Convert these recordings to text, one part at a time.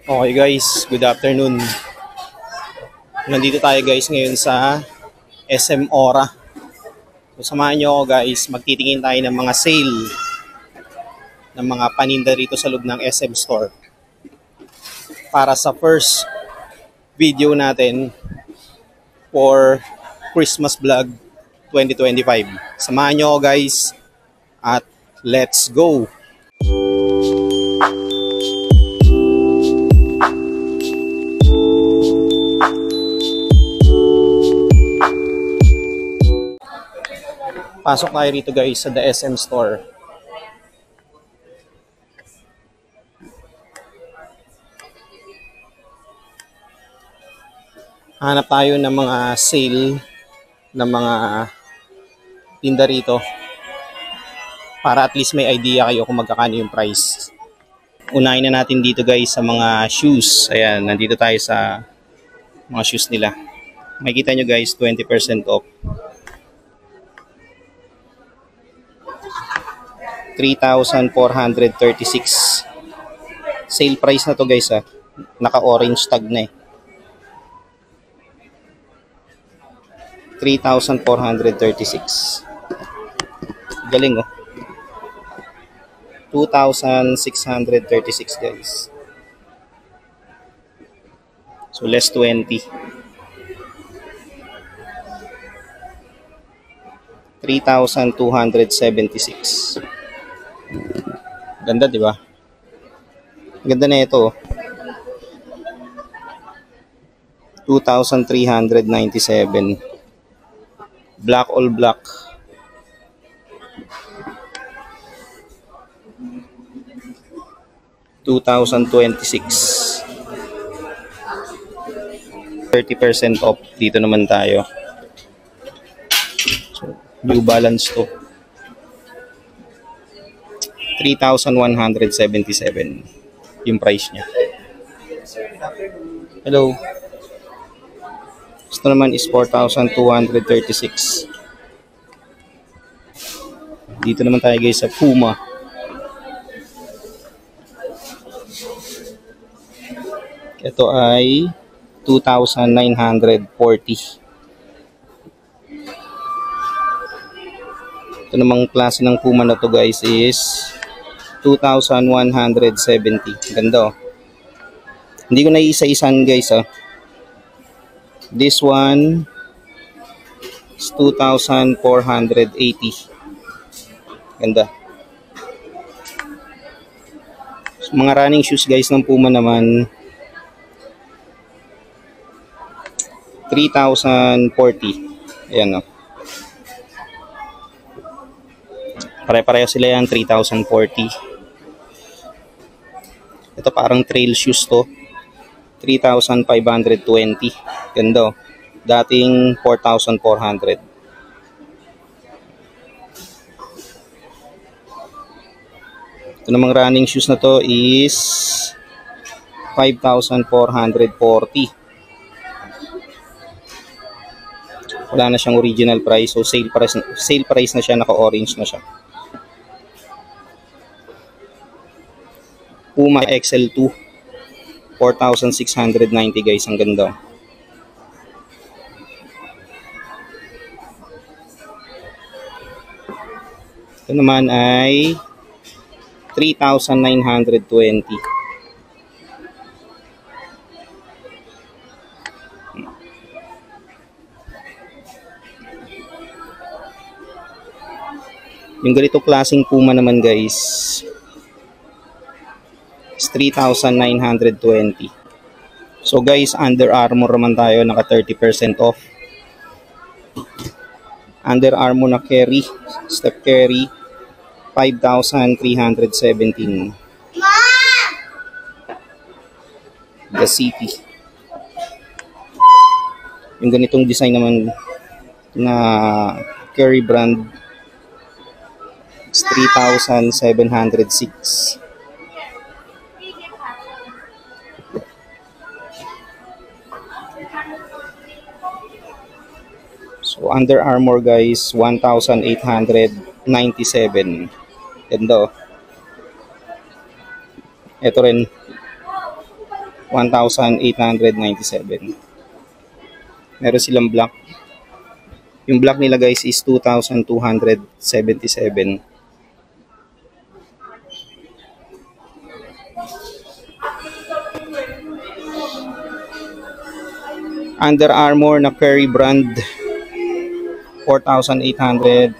Okay guys, good afternoon. Nandito tayo guys ngayon sa SM Aura. So samahan nyo ako guys, magtitingin tayo ng mga sale ng mga paninda rito sa loob ng SM Store. Para sa first video natin for Christmas Vlog 2025. Samahan nyo ako guys at let's go! Pasok tayo rito guys sa The SM Store. Hanap tayo ng mga sale ng mga tinda rito para at least may idea kayo kung magkakano yung price. Unahin na natin dito guys sa mga shoes. Ayan, nandito tayo sa mga shoes nila. Makikita nyo guys, 20% off. 3,436. Sale price na to guys ha. Naka-orange tag na eh. 3,436. Galing oh. 2,636 guys. So less 20. 3,276. Ganda, di ba? Ganda na ito. 2,397. Black all black. $2,026. 30% off. Dito naman tayo. So, New Balance to. 3,177 yung price niya. Hello. Ito naman is 4,236. Dito naman tayo guys sa Puma. Ito ay 2,940. Ito namang klase ng Puma na to guys is 2,170. Ganda oh. Hindi ko na isa-isan guys ah. This one is 2,480. Ganda. So, mga running shoes guys ng Puma naman 3,040. Ayan oh. Pare-pareho sila yan, 3,040. Ito parang trail shoes to. 3,520. Ganda oh. Dating 4,400. Ito namang running shoes na to is 5,440. Wala na siyang original price, so sale price na siya, naka-orange na siya. Puma XL2 4,690 guys, ang ganda. Ito naman ay 3,920. Yung ganito klaseng Puma naman guys is 3,920. So guys, Under Armour naman tayo, naka 30% off. Under Armour na carry, Steph Curry, 5,317. The City. Yung ganitong design naman na Curry brand is 3,706. So Under Armour guys, 1,897. Ganda oh. Ito rin 1,897. Meron silang black. Yung black nila guys is 2,277. Under Armour na Curry brand, 4,847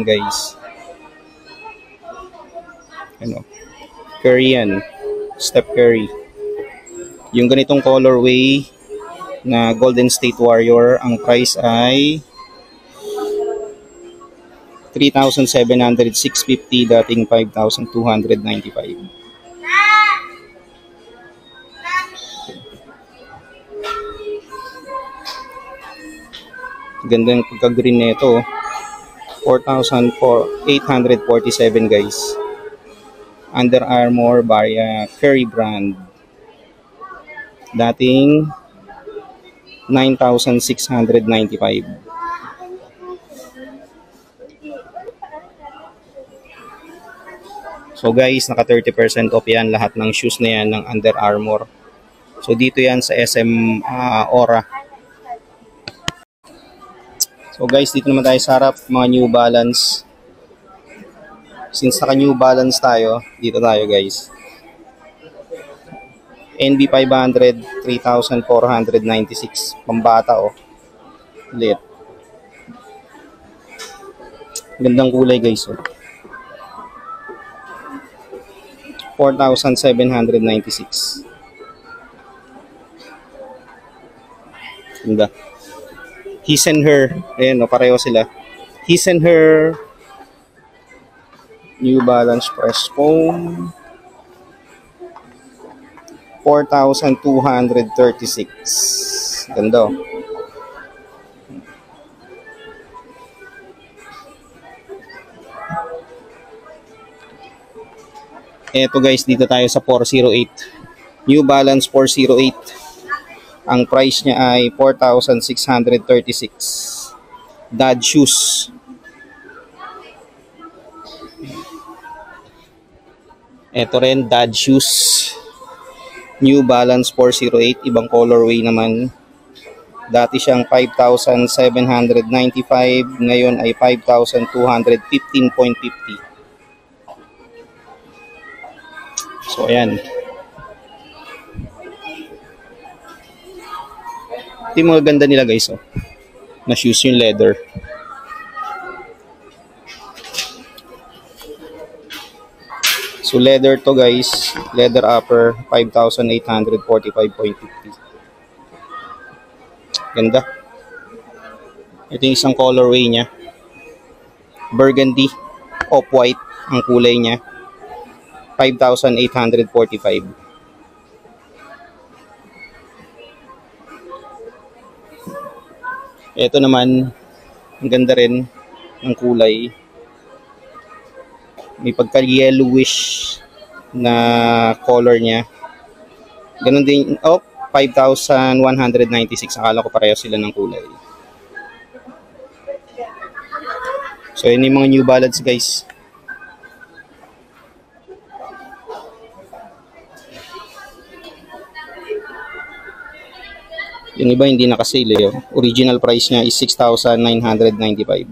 guys. Ano? Curry yan. Steph Curry. Yung ganitong colorway na Golden State Warrior, ang price ay 3,700, 650, dating 5,295. Ganda ng pagka-green nito. 4,847 guys. Under Armour by Curry brand. Dating 9,695. So guys, naka 30% off yan lahat ng shoes na yan ng Under Armour. So dito yan sa SM Aura. So guys, dito naman tayo sa harap, mga New Balance. Since naka New Balance tayo, dito tayo guys. NB 500, 3,496. Pambata oh. Lit. Gandang kulay guys oh. 4,796. Ganda. His and Her. Ayan o, pareho sila. His and Her. New Balance Press Foam. 4,236. Ganda o. Eto guys, dito tayo sa 408. New Balance 408. Ang price niya ay 4,636. Dad shoes. Ito rin, Dad shoes. New Balance 408. Ibang colorway naman. Dati siyang 5,795. Ngayon ay 5,215.50. So, ayan. Ito yung mga ganda nila guys oh. Na shoes yung leather. So leather to guys. Leather upper 5,845.50. Ganda. Ito yung isang colorway niya. Burgundy. Off-white ang kulay niya. 5,845. Ito naman, ang ganda rin ng kulay. May pagka-yellowish na color niya. Ganun din, oh, 5,196. Akala ko pareho sila ng kulay. So, yun yung mga New Balance guys. Yung iba hindi nakasale eh. Original price niya is 6,995.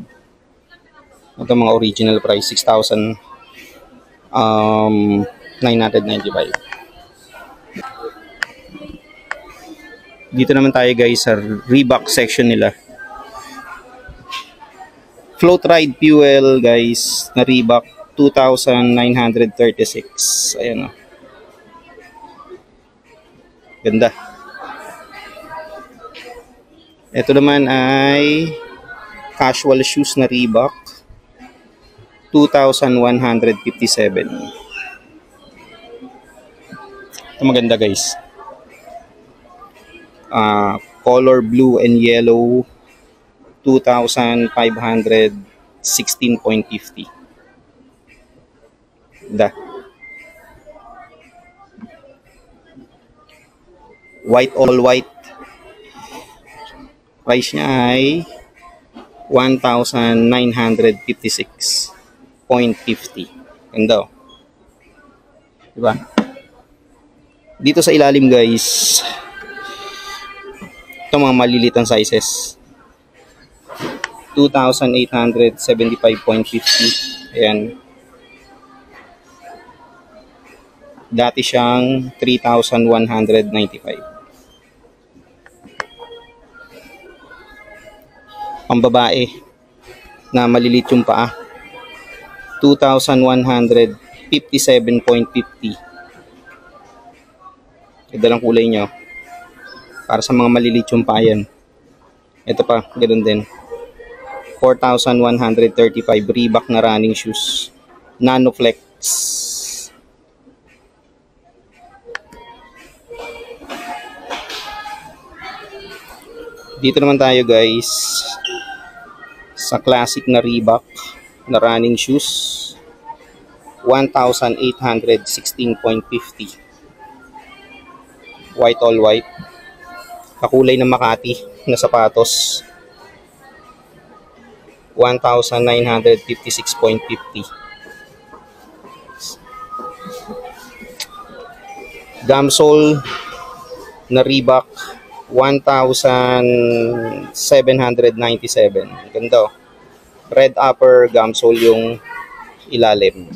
Ito mga original price 6,995. Dito naman tayo guys sa Reebok section nila. Float Ride Fuel guys na Reebok 2,936. Ayan o. Ganda. Ito naman ay casual shoes na Reebok 2,157. Ito maganda guys. Color blue and yellow 2,516.50. Ganda. White all white. Price niya ay 1,956.50. Ganda oh. Diba? Dito sa ilalim guys, ito mga malilitang sizes. 2,875.50. Ayan. Dati siyang 3,195. Pambabae na malilit yung paa. 2,157.50. Ganda lang kulay nyo. Para sa mga malilit yung paa yan. Ito pa, ganoon din. 4,135 Reebok na running shoes. Nanoflex. Dito naman tayo guys sa classic na Reebok na running shoes. 1,816.50. White all white. Kakulay ng Makati na sapatos. 1,956.50. Gamsole na Reebok 1,797. Ganda. Red upper, gamsole yung ilalim.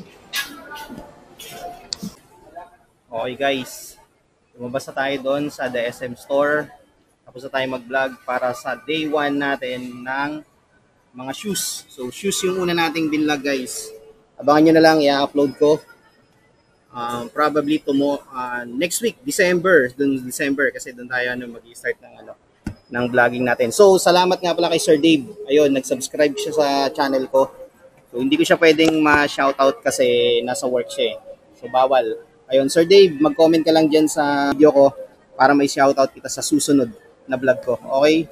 Okay guys, lumabas na tayo doon sa The SM Store. Tapos na tayo mag-vlog para sa day 1 natin ng mga shoes. So shoes yung una nating binlog guys. Abangan nyo na lang, i-upload ko. Probably next week, December kasi doon tayo mag-i-start ng vlogging natin. So salamat nga pala kay Sir Dave. Ayun, nag-subscribe siya sa channel ko. So hindi ko siya pwedeng ma-shoutout kasi nasa work siya eh. So bawal. Ayun, Sir Dave, mag-comment ka lang dyan sa video ko para may shoutout kita sa susunod na vlog ko. Okay?